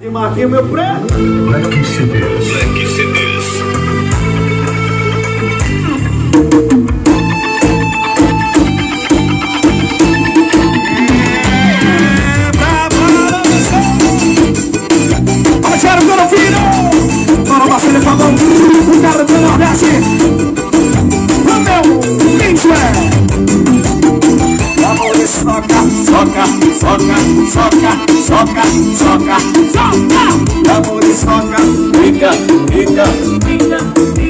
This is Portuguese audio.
E marquei meu preto. Black CDs. Black CDs. Rogério Filho, para o Marcelo Pavão, o cara do Nordeste, Romeu, Kingsway. Vamos soca, soca, soca, soca, soca, soca, soca. Vamos soca, fica, fica, fica, fica.